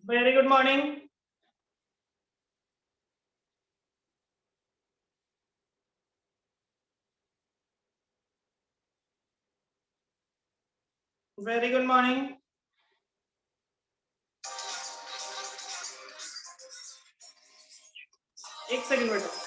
Very good morning. Very good morning. एक second बेटा।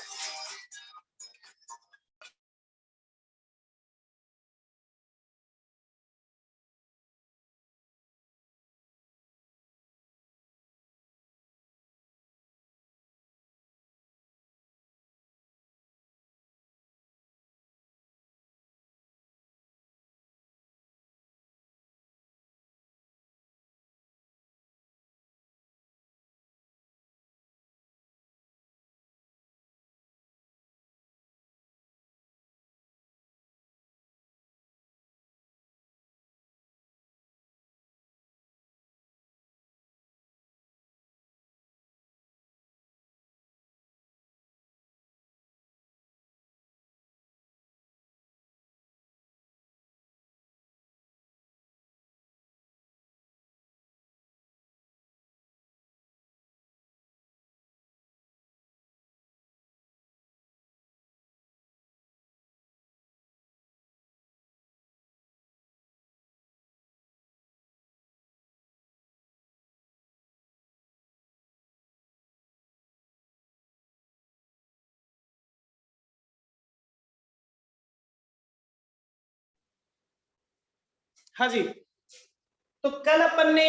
हाँ जी, तो कल अपन ने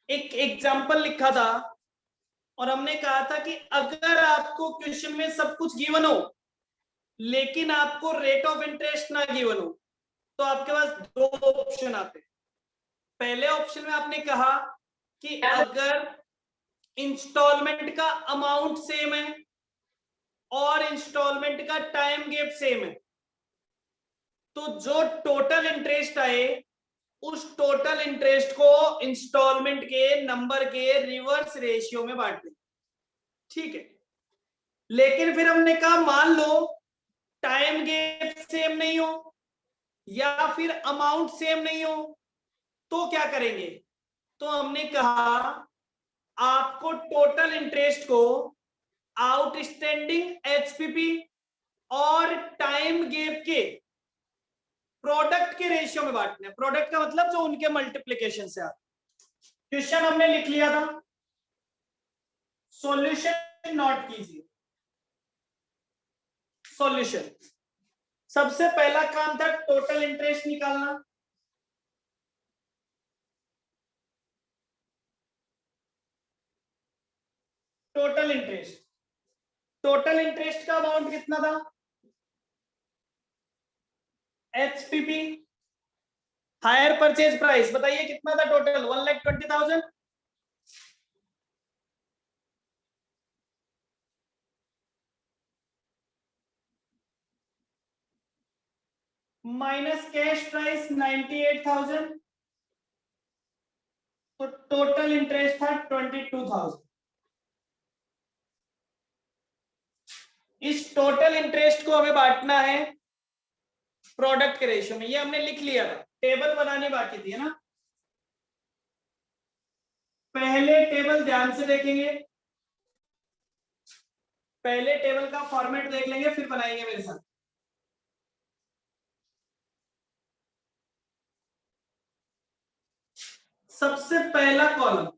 एक एग्जाम्पल लिखा था और हमने कहा था कि अगर आपको क्वेश्चन में सब कुछ गिवन हो लेकिन आपको रेट ऑफ इंटरेस्ट ना गिवन हो तो आपके पास दो ऑप्शन आते हैं। पहले ऑप्शन में आपने कहा कि अगर इंस्टॉलमेंट का अमाउंट सेम है और इंस्टॉलमेंट का टाइम गैप सेम है तो जो टोटल इंटरेस्ट आए उस टोटल इंटरेस्ट को इंस्टॉलमेंट के नंबर के रिवर्स रेशियो में बांट दें। ठीक है, लेकिन फिर हमने कहा मान लो टाइम गैप सेम नहीं हो या फिर अमाउंट सेम नहीं हो तो क्या करेंगे। तो हमने कहा आपको टोटल इंटरेस्ट को आउटस्टैंडिंग एचपीपी और टाइम गैप के प्रोडक्ट के रेशियो में बांटना है। प्रोडक्ट का मतलब जो उनके मल्टीप्लीकेशन से आता। क्वेश्चन हमने लिख लिया था, सॉल्यूशन नोट कीजिए। सॉल्यूशन, सबसे पहला काम था टोटल इंटरेस्ट निकालना। टोटल इंटरेस्ट, टोटल इंटरेस्ट का अमाउंट कितना था एचपीपी। हायर परचेज प्राइस बताइए कितना था टोटल 1,20,000। माइनस कैश प्राइस 98,000 तो टोटल इंटरेस्ट था 22,000। इस टोटल इंटरेस्ट को हमें बांटना है प्रोडक्ट के रेशियो में। ये हमने लिख लिया था, टेबल बनानी बाकी थी है ना। पहले टेबल ध्यान से देखेंगे, पहले टेबल का फॉर्मेट देख लेंगे फिर बनाएंगे मेरे साथ। सबसे पहला कॉलम,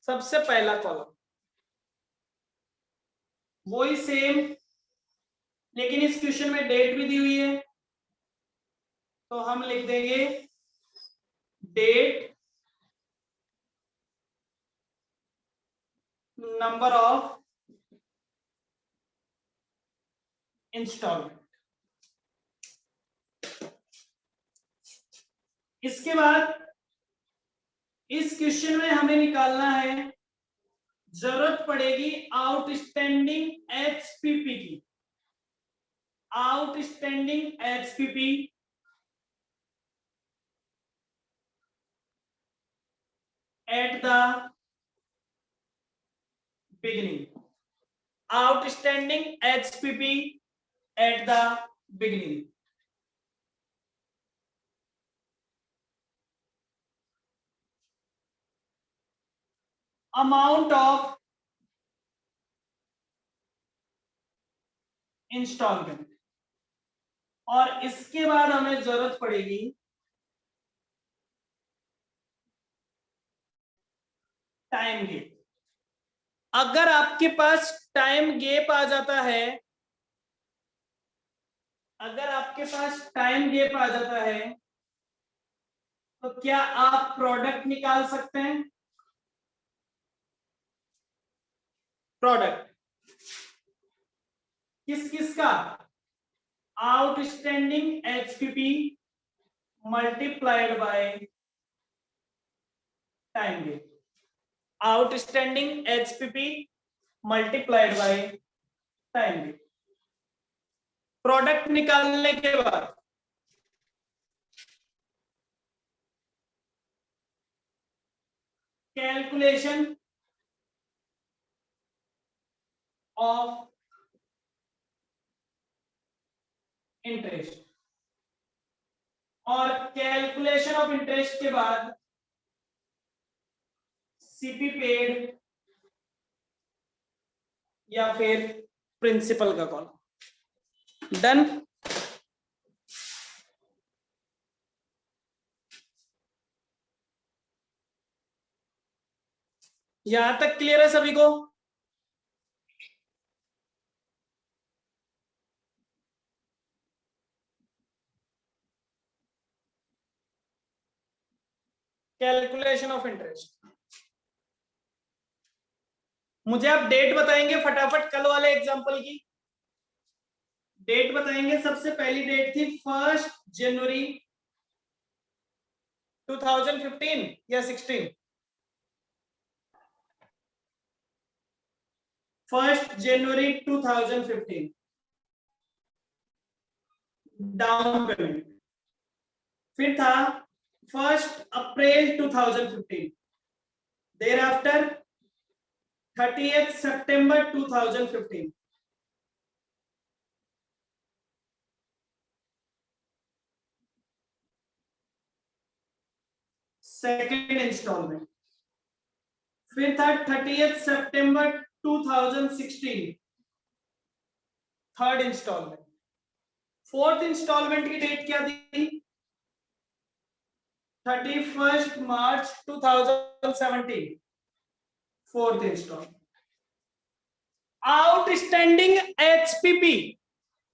सबसे पहला कॉलम वही सेम, लेकिन इस क्वेश्चन में डेट भी दी हुई है तो हम लिख देंगे डेट, नंबर ऑफ इंस्टॉलमेंट। इसके बाद इस क्वेश्चन में हमें निकालना है, जरूरत पड़ेगी आउटस्टैंडिंग एचपीपी की। Outstanding HPP at the beginning. Outstanding HPP at the beginning. Amount of instalment, और इसके बाद हमें जरूरत पड़ेगी टाइम गेप। अगर आपके पास टाइम गेप आ जाता है, अगर आपके पास टाइम गेप आ जाता है, तो क्या आप प्रोडक्ट निकाल सकते हैं? प्रोडक्ट किस किस का? Outstanding HPP multiplied by time gap, outstanding HPP multiplied by time gap. Product निकालने के बाद कैलकुलेशन ऑफ इंटरेस्ट, और कैलकुलेशन ऑफ इंटरेस्ट के बाद सीपी पेड या फिर प्रिंसिपल का कॉलम। डन। यहां तक क्लियर है सभी को? Calculation of interest. मुझे आप डेट बताएंगे फटाफट कल वाले एग्जांपल की डेट बताएंगे। सबसे पहली डेट थी 1 जनवरी 2015 या 16? 1 जनवरी 2015 डाउन पेमेंट। फिर था 1 अप्रैल 2015, देर आफ्टर 30 सितंबर 2015। Second instalment. फिर था 30 सितंबर 2016, थर्ड इंस्टॉलमेंट। फोर्थ इंस्टॉलमेंट की डेट क्या थी? 31 मार्च 2017, फोर्थ इंस्टॉलमेंट। आउटस्टैंडिंग एचपीपी,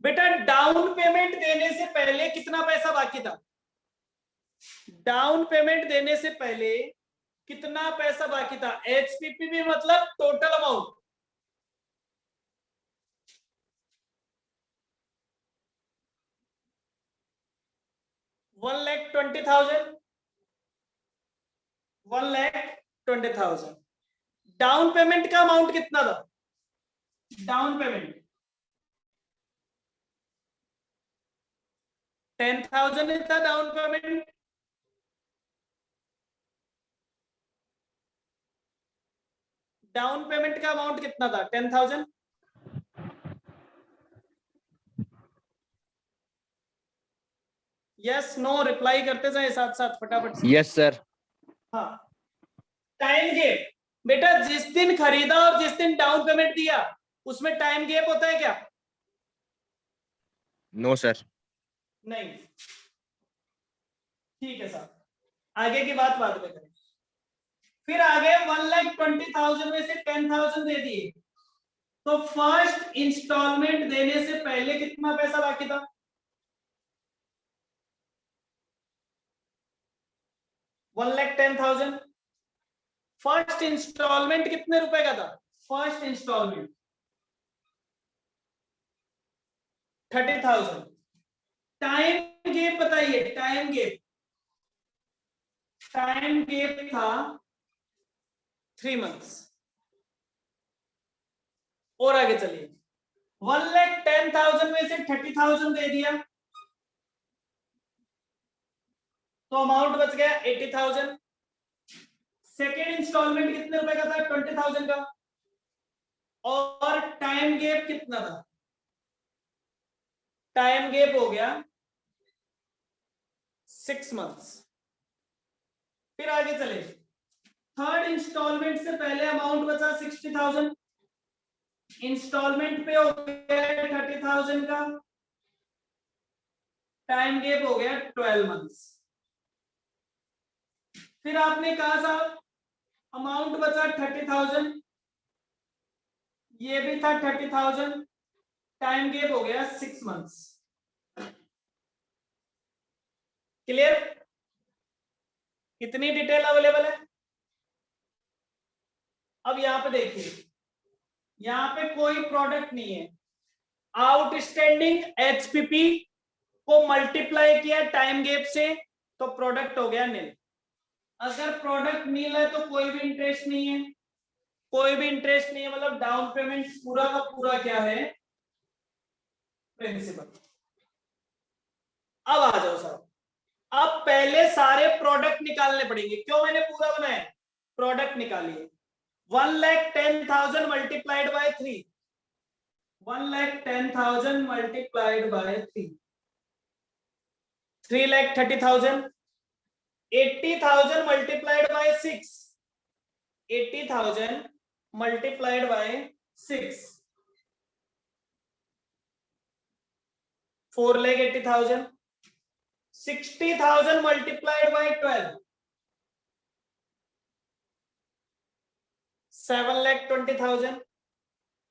बेटा डाउन पेमेंट देने से पहले कितना पैसा बाकी था? डाउन पेमेंट देने से पहले कितना पैसा बाकी था? एचपीपी भी मतलब टोटल अमाउंट। $1,20,000, 1,20,000। डाउन पेमेंट का अमाउंट कितना था? डाउन पेमेंट 10,000 था। डाउन पेमेंट डाउन पेमेंट का अमाउंट कितना था? 10,000। यस नो रिप्लाई करते जाए साथ साथ फटाफट से। Yes sir. हाँ। टाइम गेप, बेटा जिस दिन खरीदा और जिस दिन डाउन पेमेंट दिया उसमें टाइम गेप होता है क्या? No sir. नहीं। ठीक है सर, आगे की बात बाद में करें। फिर आगे 1,20,000 में से 10,000 दे दिए, तो फर्स्ट इंस्टॉलमेंट देने से पहले कितना पैसा बाकी था? 1,10,000। फर्स्ट इंस्टॉलमेंट कितने रुपए का था? First instalment 30,000। टाइम गेप बताइए, टाइम गेप। टाइम गेप था 3 मंथ्स। और आगे चलिए, 1,10,000 में से 30,000 दे दिया तो अमाउंट बच गया 80,000। सेकेंड इंस्टॉलमेंट कितने रुपए का था? 20,000 का। और टाइम गेप कितना था? टाइम गेप हो गया 6 मंथ्स। फिर आगे चले, थर्ड इंस्टॉलमेंट से पहले अमाउंट बचा 60,000, इंस्टॉलमेंट पे हो गया 30,000 का, टाइम गैप हो गया 12 मंथ्स। फिर आपने कहा साहब अमाउंट बचा 30,000, ये भी था 30,000, टाइम गैप हो गया 6 मंथ्स। क्लियर? कितनी डिटेल अवेलेबल है? अब यहां पे देखिए, यहां पे कोई प्रोडक्ट नहीं है, आउटस्टैंडिंग एचपीपी को मल्टीप्लाई किया टाइम गैप से तो प्रोडक्ट हो गया नील। अगर प्रोडक्ट नील है तो कोई भी इंटरेस्ट नहीं है, कोई भी इंटरेस्ट नहीं है, मतलब डाउन पेमेंट पूरा का पूरा क्या है, प्रिंसिपल। अब आ जाओ सर, अब पहले सारे प्रोडक्ट निकालने पड़ेंगे। क्यों मैंने पूरा बनाया? प्रोडक्ट निकालिए। 1,10,000 multiplied by 3, 1,10,000 multiplied by 3, 3,30,000। 80,000 multiplied by 6, 80,000 multiplied by 6, 4,80,000। 60,000 multiplied by 12, 7,20,000।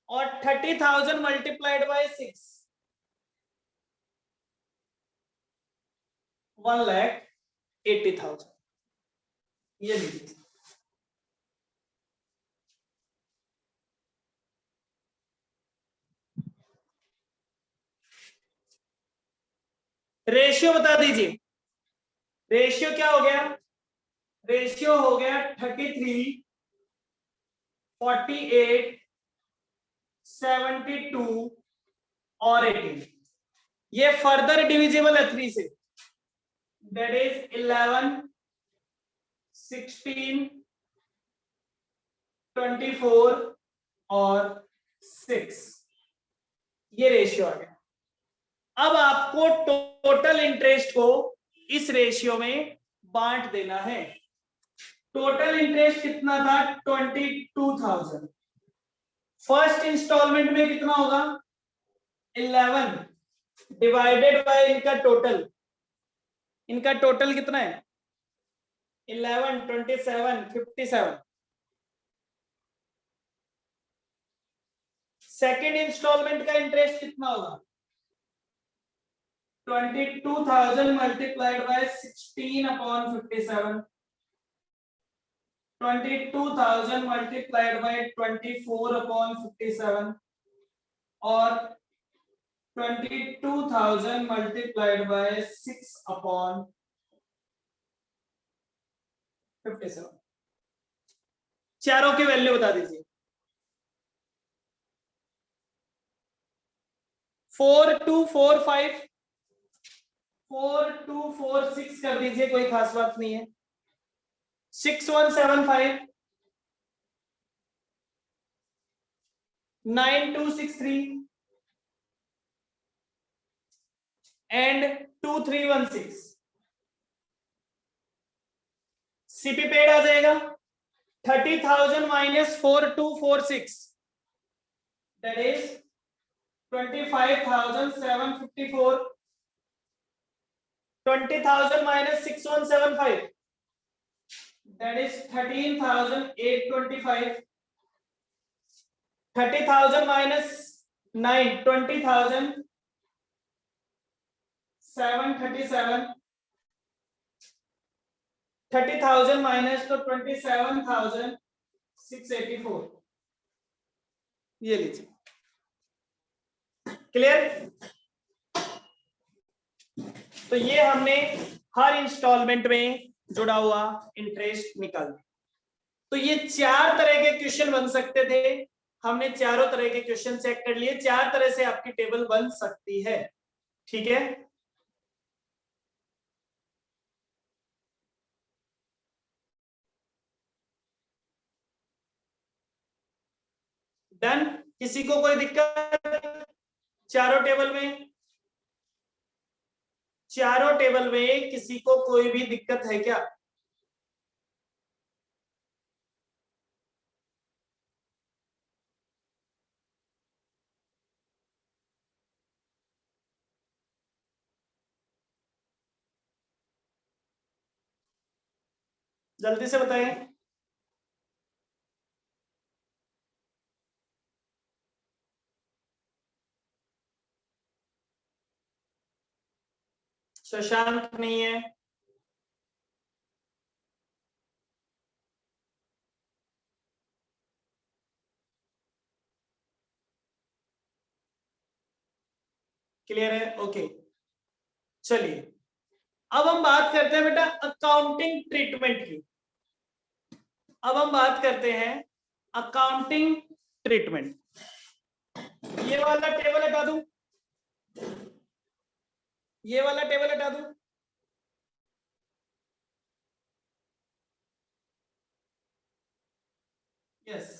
और 30,000 मल्टीप्लाइड बाय 6, 1,80,000। ये लीजिए, रेशियो बता दीजिए। रेशियो क्या हो गया? रेशियो हो गया 33, 48, 72 और 18। ये फर्दर डिविजिबल है 3 से, दैट इज 11, 16, 24 और 6। ये रेशियो आ गया। अब आपको टोटल इंटरेस्ट को इस रेशियो में बांट देना है। टोटल इंटरेस्ट कितना था? 22,000। फर्स्ट इंस्टॉलमेंट में कितना होगा? 11 डिवाइडेड बाय इनका टोटल। इनका टोटल कितना है? 11, 27, 57। सेकेंड इंस्टॉलमेंट का इंटरेस्ट कितना होगा? 22,000 मल्टीप्लाइड बाय 16/57, 22,000 मल्टीप्लाइड बाय 24/57 और 22,000 मल्टीप्लाइड बाय 6/57। चारों की वैल्यू बता दीजिए। 4,245, 4,246 कर दीजिए, कोई खास बात नहीं है। 6,175, 9,263 एंड 2,316। सीपी पेड आ जाएगा 30,000 minus 4,246, that is 25,754। 20,000 minus 6,175, that is 13,825. 30,000 minus 9, 20,000, 737. 30,000 minus तो 27,684। ये लीजिए, क्लियर? तो ये हमने हर इंस्टॉलमेंट में जुड़ा हुआ इंटरेस्ट निकाल दिया। तो ये 4 तरह के क्वेश्चन बन सकते थे, हमने चारों तरह के क्वेश्चन चेक कर लिए। 4 तरह से आपकी टेबल बन सकती है, ठीक है? डन? किसी को कोई दिक्कत? चारों टेबल में, चारों टेबल में किसी को कोई भी दिक्कत है क्या? जल्दी से बताएं। शशांक नहीं है। क्लियर है? ओके, चलिए अब हम बात करते हैं बेटा अकाउंटिंग ट्रीटमेंट की। अब हम बात करते हैं अकाउंटिंग ट्रीटमेंट। ये वाला टेबल हटा दूं, ये वाला टेबल हटा दूं। Yes,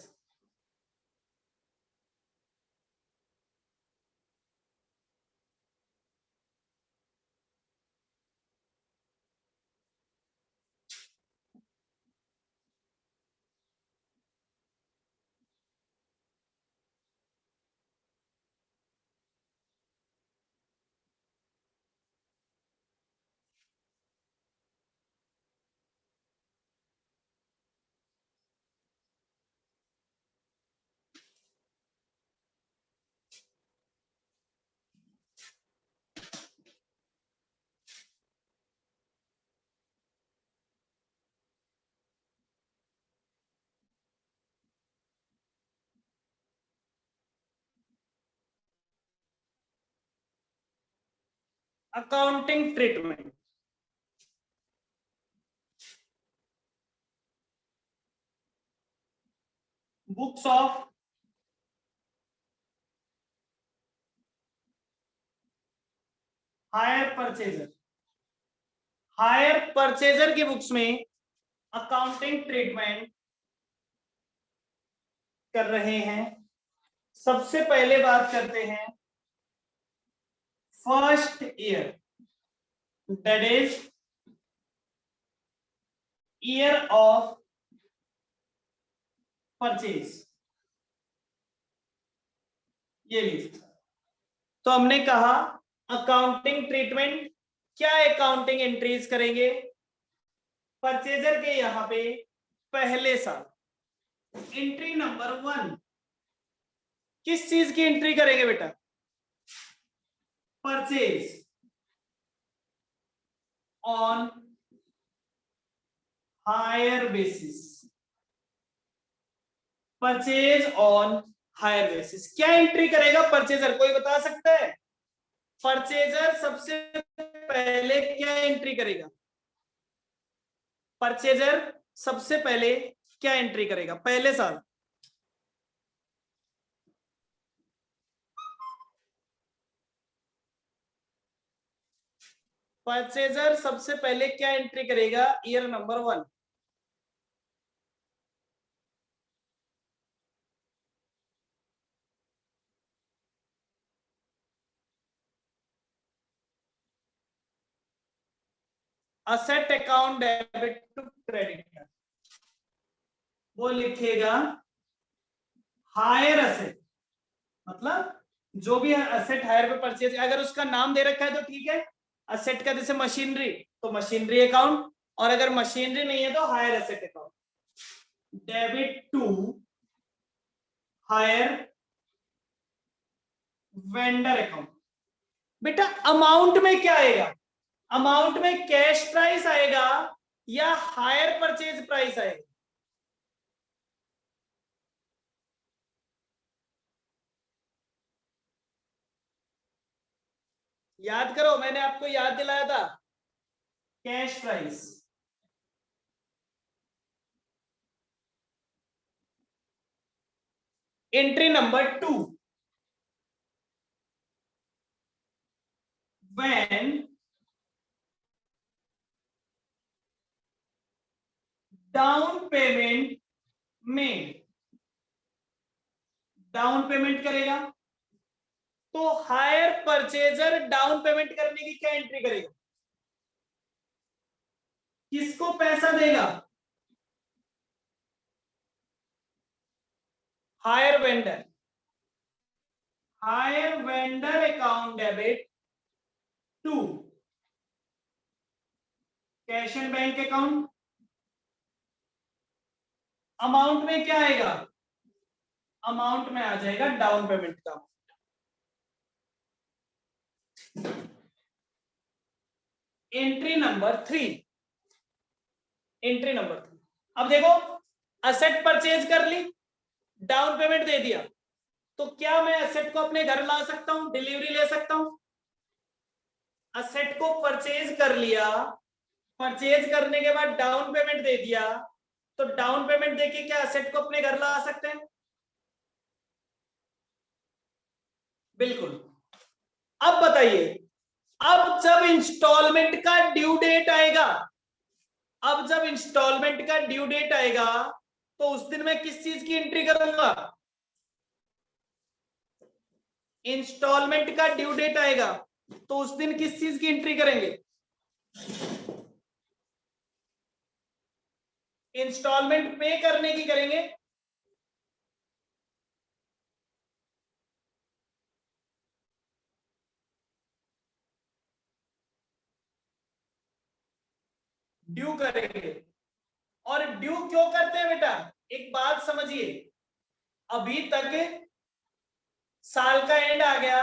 accounting treatment. Books of hire purchaser, hire purchaser की बुक्स में अकाउंटिंग ट्रीटमेंट कर रहे हैं। सबसे पहले बात करते हैं first year, that is year of purchase. ये लीजिए, तो हमने कहा अकाउंटिंग ट्रीटमेंट, क्या अकाउंटिंग एंट्रीज करेंगे परचेजर के यहां पे पहले साल। एंट्री नंबर 1 किस चीज की एंट्री करेंगे बेटा? Purchase on hire basis, purchase on hire basis. क्या एंट्री करेगा परचेजर, कोई बता सकता है? परचेजर सबसे पहले क्या एंट्री करेगा? परचेजर सबसे पहले क्या एंट्री करेगा पहले साल? परचेजर सबसे पहले क्या एंट्री करेगा year number 1? Asset account debit to credit, वो लिखेगा हायर असेट। मतलब जो भी असेट हायर पे परचेज, अगर उसका नाम दे रखा है तो ठीक है, असेट का जैसे मशीनरी तो मशीनरी अकाउंट, और अगर मशीनरी नहीं है तो hire asset account. Debit to hire vendor account. बेटा अमाउंट में क्या आएगा? अमाउंट में कैश प्राइस आएगा या हायर परचेज प्राइस आएगा? याद करो, मैंने आपको याद दिलाया था cash price. Entry number 2, when down payment में, डाउन पेमेंट करेगा तो हायर परचेजर डाउन पेमेंट करने की क्या एंट्री करेगा? किसको पैसा देगा? Hire vendor, hire vendor account debit to cash and bank account. Amount में क्या आएगा, अमाउंट में आ जाएगा डाउन पेमेंट का। Entry number 3, entry number 3। अब देखो, असेट परचेज कर ली, डाउन पेमेंट दे दिया, तो क्या मैं असेट को अपने घर ला सकता हूं, डिलीवरी ले सकता हूं? असेट को परचेज कर लिया, परचेज करने के बाद डाउन पेमेंट दे दिया, तो डाउन पेमेंट देके क्या असेट को अपने घर ला सकते हैं? बिल्कुल। अब बताइए, अब जब इंस्टॉलमेंट का ड्यू डेट आएगा, अब जब इंस्टॉलमेंट का ड्यू डेट आएगा, तो उस दिन मैं किस चीज की एंट्री करूंगा? इंस्टॉलमेंट का ड्यू डेट आएगा तो उस दिन किस चीज की एंट्री करेंगे? इंस्टॉलमेंट पे करने की करेंगे। ड्यू करेंगे। और ड्यू क्यों करते हैं बेटा, एक बात समझिए, अभी तक साल का एंड आ गया,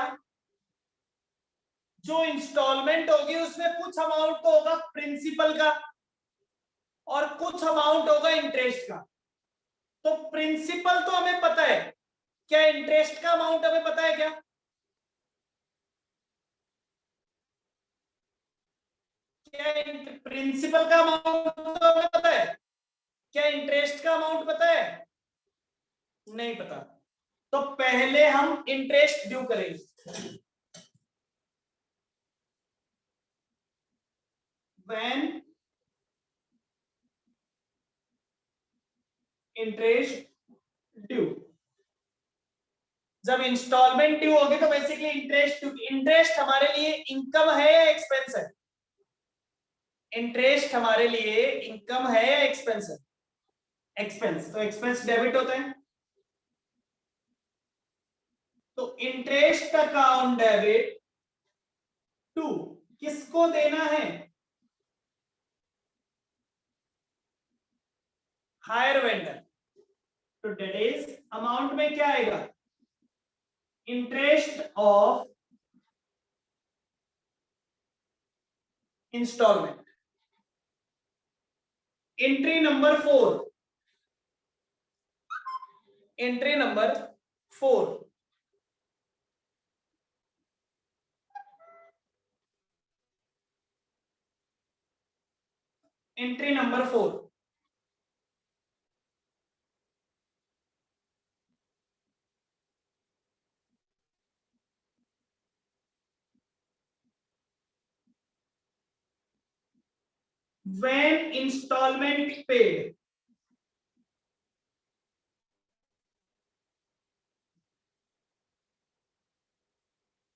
जो इंस्टॉलमेंट होगी उसमें कुछ अमाउंट तो होगा प्रिंसिपल का और कुछ अमाउंट होगा इंटरेस्ट का। तो प्रिंसिपल तो हमें पता है, क्या इंटरेस्ट का अमाउंट हमें पता है क्या? क्या प्रिंसिपल का अमाउंट तो हमें पता है, क्या इंटरेस्ट का अमाउंट पता है? नहीं पता। तो पहले हम इंटरेस्ट ड्यू करेंगे। व्हेन इंटरेस्ट ड्यू, जब इंस्टॉलमेंट ड्यू होगी तो बेसिकली इंटरेस्ट ड्यू। इंटरेस्ट हमारे लिए इनकम है या एक्सपेंस है? इंटरेस्ट हमारे लिए इनकम है या एक्सपेंस है? एक्सपेंस। तो एक्सपेंस डेबिट होता है, तो इंटरेस्ट अकाउंट डेबिट टू किसको देना है? Hire vendor. तो डेट इज अमाउंट में क्या आएगा? Interest of installment. Entry number 4, entry number 4, entry number 4। when installment paid,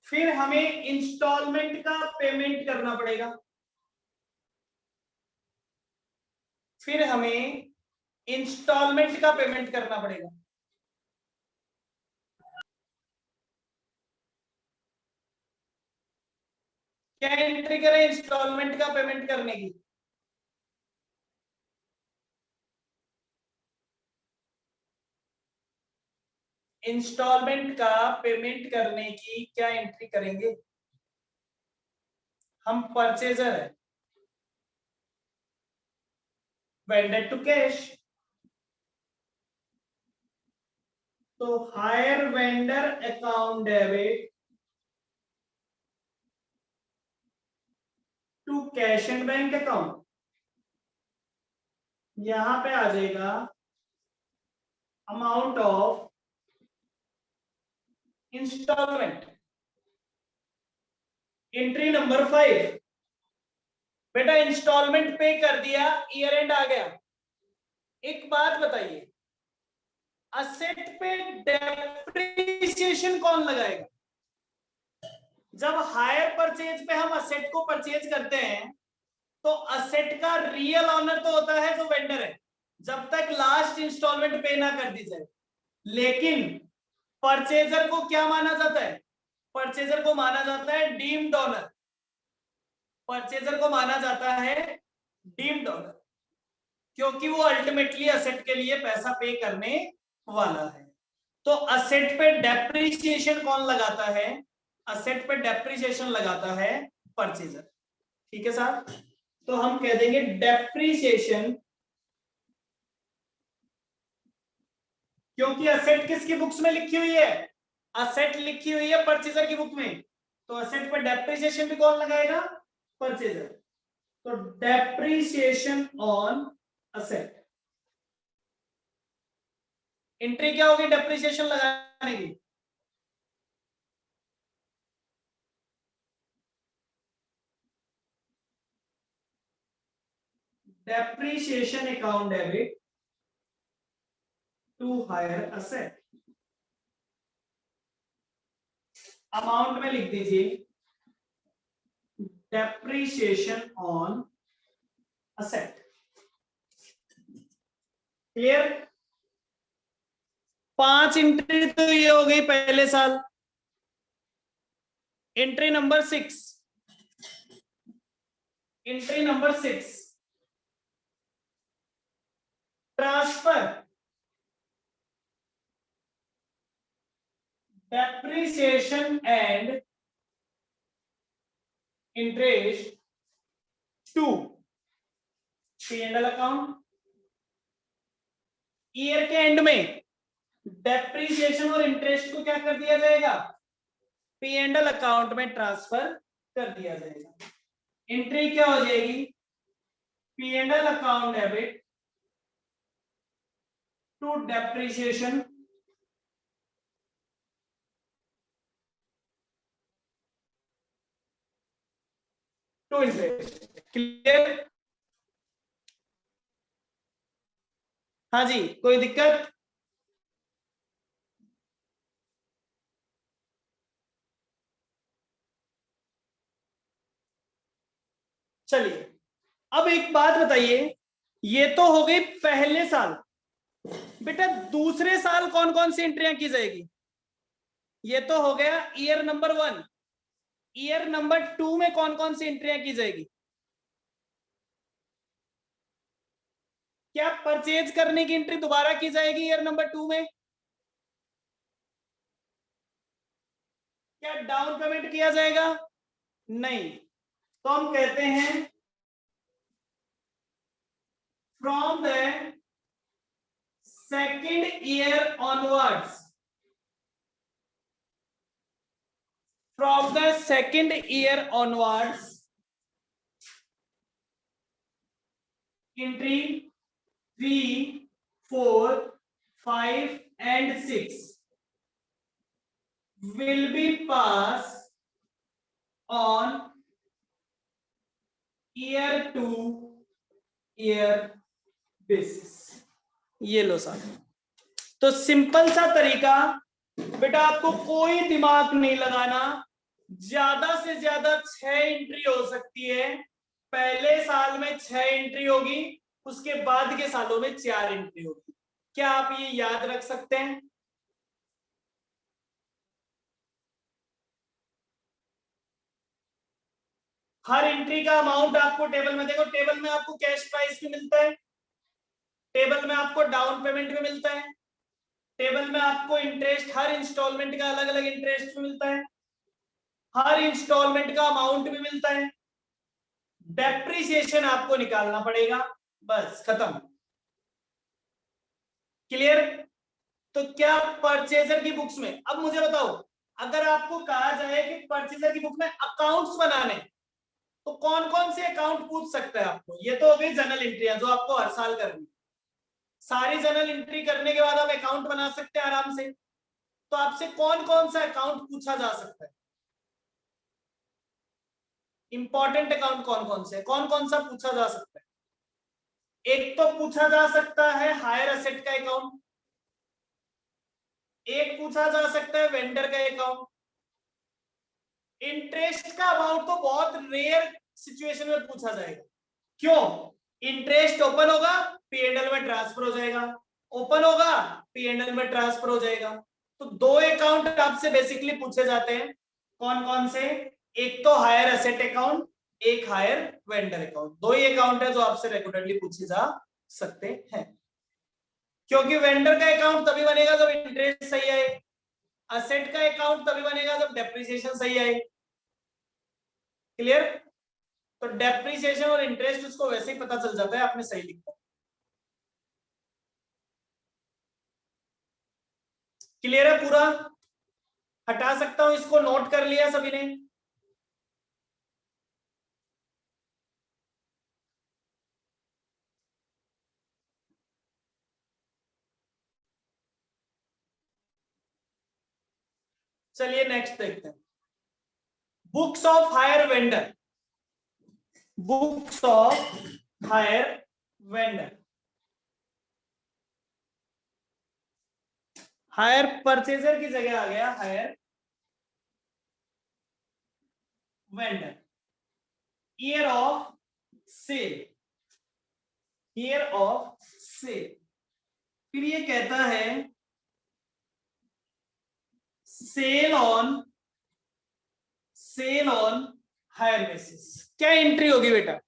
फिर हमें इंस्टॉलमेंट का पेमेंट करना पड़ेगा, फिर हमें इंस्टॉलमेंट का पेमेंट करना पड़ेगा। क्या एंट्री करें इंस्टॉलमेंट का पेमेंट करने की? इंस्टॉलमेंट का पेमेंट करने की क्या एंट्री करेंगे? हम परचेजर है, वेंडर टू कैश, तो hire vendor account debit to cash and bank account. यहां पे आ जाएगा amount of installment. Entry number 5, बेटा इंस्टॉलमेंट पे कर दिया, ईयर एंड आ गया। एक बात बताइए, असेट पे डेप्रिसिएशन कौन लगाएगा? जब हायर परचेज पे हम असेट को परचेज करते हैं तो असेट का रियल ऑनर तो होता है जो वेंडर है, जब तक लास्ट इंस्टॉलमेंट पे ना कर दी जाए। लेकिन परचेजर को क्या माना जाता है? परचेजर को माना जाता है डीम्ड ऑनर, परचेजर को माना जाता है डीम्ड ऑनर। क्योंकि वो अल्टीमेटली असेट के लिए पैसा पे करने वाला है। तो असेट पे डेप्रिसिएशन कौन लगाता है? असेट पे डेप्रिसिएशन लगाता है परचेजर। ठीक है साहब, तो हम कह देंगे डेप्रिसिएशन, क्योंकि असेट किसकी बुक्स में लिखी हुई है? असेट लिखी हुई है परचेजर की बुक में, तो असेट पर डेप्रिसिएशन भी कौन लगाएगा? परचेजर। तो डेप्रिसिएशन ऑन असेट, एंट्री क्या होगी डेप्रिसिएशन लगाने की? Depreciation account debit to hire asset. Amount में लिख दीजिए depreciation on asset. Clear? 5 entry तो ये हो गई पहले साल। Entry number 6, entry number 6 transfer depreciation and interest to P&L account. Year के एंड में डेप्रिसिएशन और इंटरेस्ट को क्या कर दिया जाएगा? P&L अकाउंट में ट्रांसफर कर दिया जाएगा। एंट्री क्या हो जाएगी? P&L account debit to depreciation to interest. Clear? हाँ जी, कोई दिक्कत? चलिए, अब एक बात बताइए, ये तो हो गई पहले साल। बेटा दूसरे साल कौन कौन सी एंट्रियां की जाएगी? ये तो हो गया ईयर नंबर 1। ईयर नंबर 2 में कौन कौन सी एंट्रियां की जाएगी? क्या परचेज करने की एंट्री दोबारा की जाएगी ईयर नंबर 2 में? क्या डाउन पेमेंट किया जाएगा? नहीं। तो हम कहते हैं from the second year onwards, from the second year onwards entry 3, 4, 5 and 6 will be passed on year to year basis। ये लो साहब। तो सिंपल सा तरीका, बेटा आपको कोई दिमाग नहीं लगाना, ज्यादा से ज्यादा 6 एंट्री हो सकती है। पहले साल में 6 एंट्री होगी, उसके बाद के सालों में 4 एंट्री होगी। क्या आप ये याद रख सकते हैं? हर एंट्री का अमाउंट आपको टेबल में, देखो टेबल में आपको कैश प्राइस भी मिलता है, टेबल में आपको डाउन पेमेंट भी मिलता है, टेबल में आपको इंटरेस्ट, हर इंस्टॉलमेंट का अलग अलग इंटरेस्ट भी मिलता है, हर इंस्टॉलमेंट का अमाउंट भी मिलता है। डेप्रिसिएशन आपको निकालना पड़ेगा, बस खत्म। क्लियर? तो क्या परचेजर की बुक्स में, अब मुझे बताओ, अगर आपको कहा जाए कि परचेजर की बुक में अकाउंट्स बनाने, तो कौन कौन से अकाउंट पूछ सकता है आपको? ये तो हो गई जनरल एंट्रियां जो आपको हर साल करनी। सारी जनरल एंट्री करने के बाद आप अकाउंट बना सकते हैं आराम से। तो आपसे कौन कौन सा अकाउंट पूछा जा सकता है? इंपॉर्टेंट अकाउंट कौन कौन से, कौन कौन सा पूछा जा सकता है? एक तो पूछा जा सकता है हायर असेट का अकाउंट, एक पूछा जा सकता है वेंडर का अकाउंट। इंटरेस्ट का अमाउंट तो बहुत रेयर सिचुएशन में पूछा जाएगा। क्यों? इंटरेस्ट ओपन होगा, P&L में ट्रांसफर हो जाएगा, ओपन होगा, P&L में ट्रांसफर हो जाएगा। तो 2 अकाउंट आपसे बेसिकली पूछे जाते हैं। कौन कौन से? एक तो हायर असेट अकाउंट, एक हायर वेंडर अकाउंट। 2 ही अकाउंट है जो आपसे रेगुलरली पूछे जा सकते हैं, क्योंकि वेंडर का अकाउंट तभी बनेगा जब इंटरेस्ट सही आए, असेट का अकाउंट तभी बनेगा जब डेप्रिसिएशन सही आए। क्लियर? तो डेप्रिसिएशन और इंटरेस्ट उसको वैसे ही पता चल जाता है, आपने सही लिखा। क्लियर है पूरा? हटा सकता हूं इसको, नोट कर लिया सभी ने? चलिए नेक्स्ट देखते हैं, books of hire vendor. Books of hire vendor, hire purchaser की जगह आ गया hire vendor. Year of sale, year of sale, फिर ये कहता है सेल ऑन हायर बेसिस। क्या एंट्री होगी बेटा?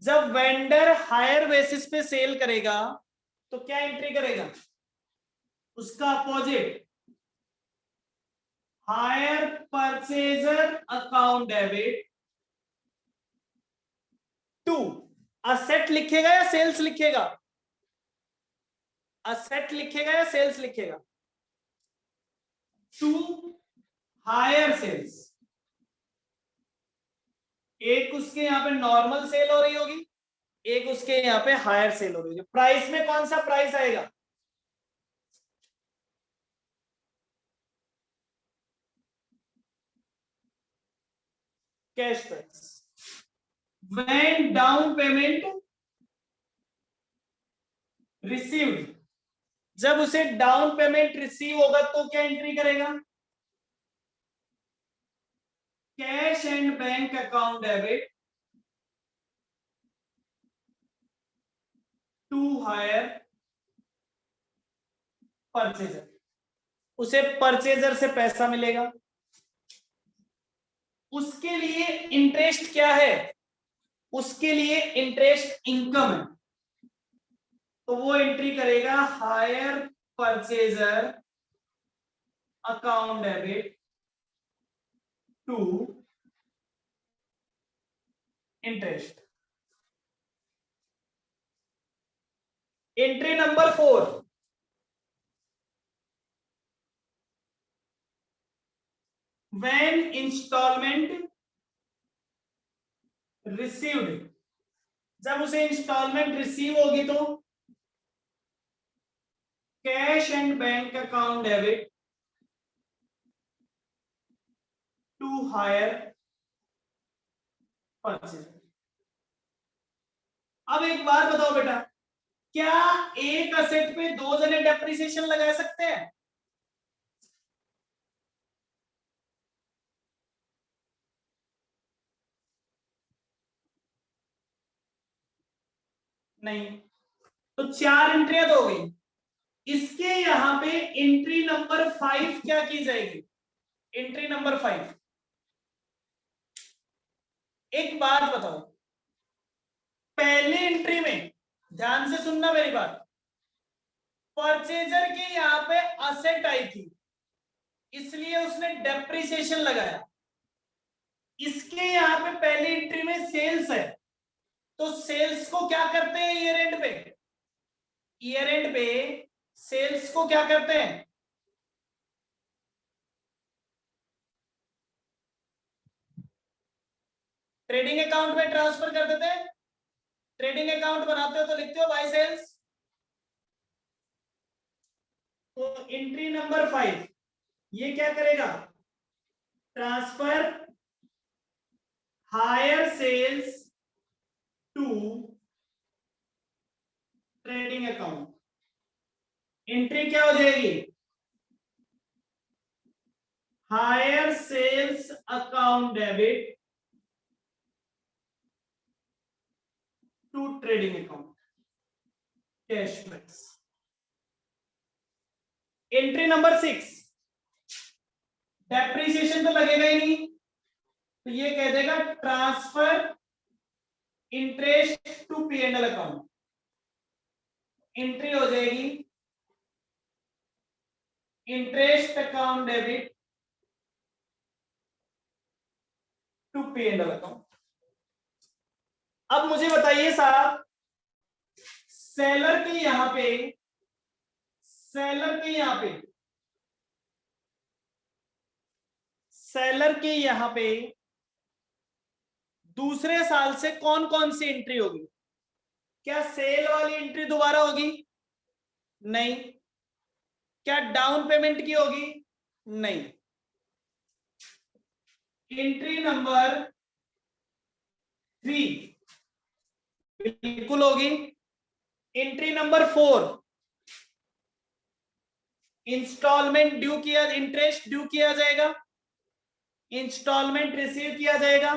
जब वेंडर हायर बेसिस पे सेल करेगा तो क्या एंट्री करेगा? उसका opposite, hire purchaser account debit to asset लिखेगा या सेल्स लिखेगा? असेट लिखेगा या सेल्स लिखेगा? To hire sales. एक उसके यहां पे नॉर्मल सेल हो रही होगी, एक उसके यहां पे हायर सेल हो रही होगी। प्राइस में कौन सा प्राइस आएगा? Cash price. When down payment received, जब उसे डाउन पेमेंट रिसीव होगा तो क्या एंट्री करेगा? Cash and bank account debit to hire purchaser. उसे परचेजर से पैसा मिलेगा, उसके लिए इंटरेस्ट क्या है? उसके लिए इंटरेस्ट इनकम है, तो वो एंट्री करेगा hire purchaser account debit to interest. Entry number 4, when installment received, जब उसे इंस्टॉलमेंट रिसीव होगी तो cash and bank account debit to hire purchase. अब एक बात बताओ बेटा, क्या एक असेट पे दो जने डेप्रिसिएशन लगा सकते हैं? नहीं। तो 4 एंट्रियां तो हो गई। इसके यहां पे एंट्री नंबर 5 क्या की जाएगी? एंट्री नंबर 5, एक बात बताओ, पहली एंट्री में ध्यान से सुनना मेरी बात, परचेजर के यहां पे असेट आई थी इसलिए उसने डेप्रिसिएशन लगाया। इसके यहां पे पहली एंट्री में सेल्स है, तो सेल्स को क्या करते हैं ईयर एंड पे? ईयर एंड पे सेल्स को क्या करते हैं? ट्रेडिंग अकाउंट में ट्रांसफर कर देते हैं। ट्रेडिंग अकाउंट बनाते हो तो लिखते हो बाय सेल्स। तो एंट्री नंबर 5 ये क्या करेगा? Transfer hire sales to trading account. Entry क्या हो जाएगी? Hire sales account debit to trading account cash price. Entry number 6, depreciation तो लगेगा ही नहीं, तो ये कह देगा transfer interest to P and L account. Entry हो जाएगी interest account debit to P and L account. अब मुझे बताइए साहब, सेलर के यहां पे, सेलर के यहां पे, सेलर के यहां पे दूसरे साल से कौन कौन सी एंट्री होगी? क्या सेल वाली एंट्री दोबारा होगी? नहीं। क्या डाउन पेमेंट की होगी? नहीं। एंट्री नंबर 3 बिल्कुल होगी। एंट्री नंबर 4 इंस्टॉलमेंट ड्यू किया, इंटरेस्ट ड्यू किया जाएगा, इंस्टॉलमेंट रिसीव किया जाएगा।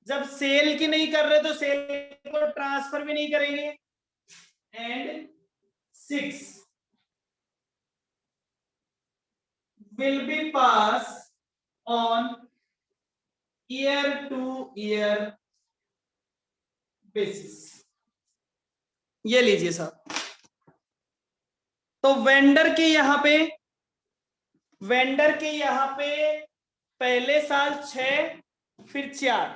जब सेल की नहीं कर रहे तो सेल को ट्रांसफर भी नहीं करेंगे। And 6 will be passed on year to year basis। ये लीजिए साहब। तो वेंडर के यहां पे, वेंडर के यहां पे पहले साल 6 फिर 4,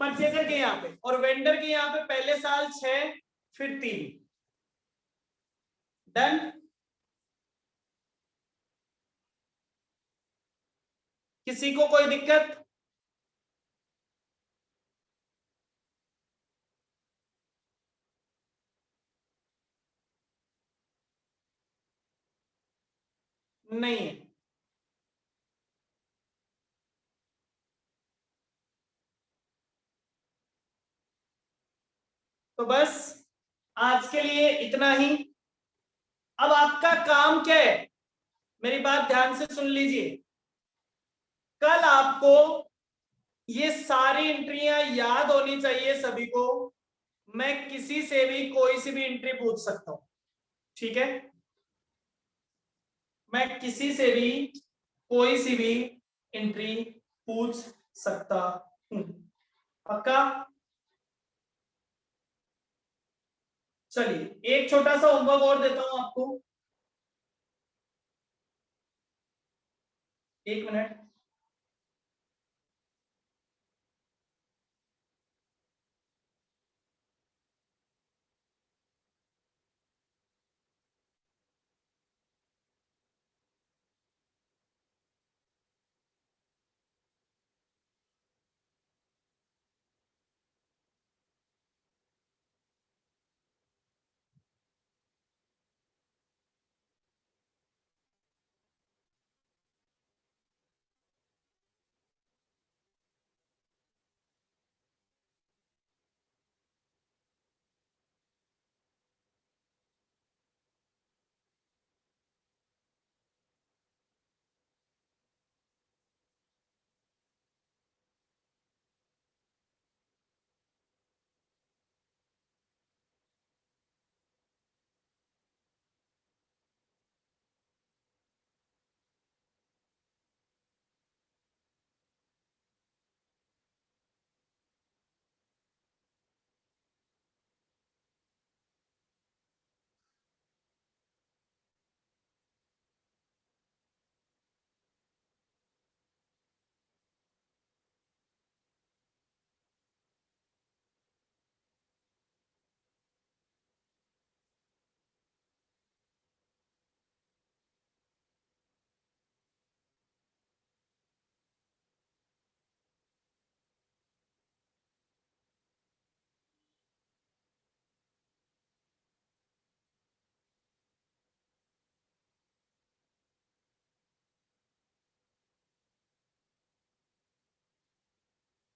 परचेजर के यहां पे, और वेंडर के यहां पे पहले साल 6 फिर 3। डन। किसी को कोई दिक्कत? नहीं है। तो बस आज के लिए इतना ही। अब आपका काम क्या है, मेरी बात ध्यान से सुन लीजिए। कल आपको ये सारी एंट्रियां याद होनी चाहिए सभी को। मैं किसी से भी कोई सी भी एंट्री पूछ सकता हूं, ठीक है? मैं किसी से भी कोई सी भी एंट्री पूछ सकता हूं। पक्का? चलिए एक छोटा सा होमवर्क और देता हूं आपको। 1 मिनट।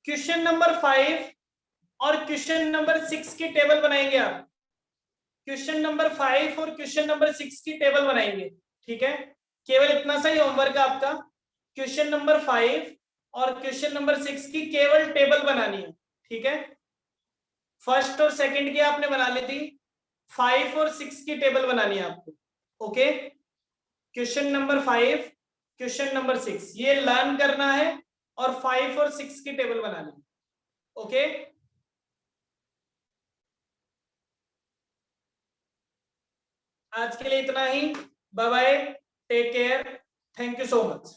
क्वेश्चन नंबर 5 और क्वेश्चन नंबर 6 की टेबल बनाएंगे आप। क्वेश्चन नंबर 5 और क्वेश्चन नंबर 6 की टेबल बनाएंगे, ठीक है? केवल इतना सा ही होमवर्क है आपका। क्वेश्चन नंबर 5 और क्वेश्चन नंबर 6 की केवल टेबल बनानी है, ठीक है? फर्स्ट और सेकंड की आपने बना ली थी, 5 और 6 की टेबल बनानी है आपको। Okay, question number 5, question number 6 ये लर्न करना है और 5 और 6 की टेबल बनानी है। ओके, आज के लिए इतना ही। Bye bye, take care, thank you so much.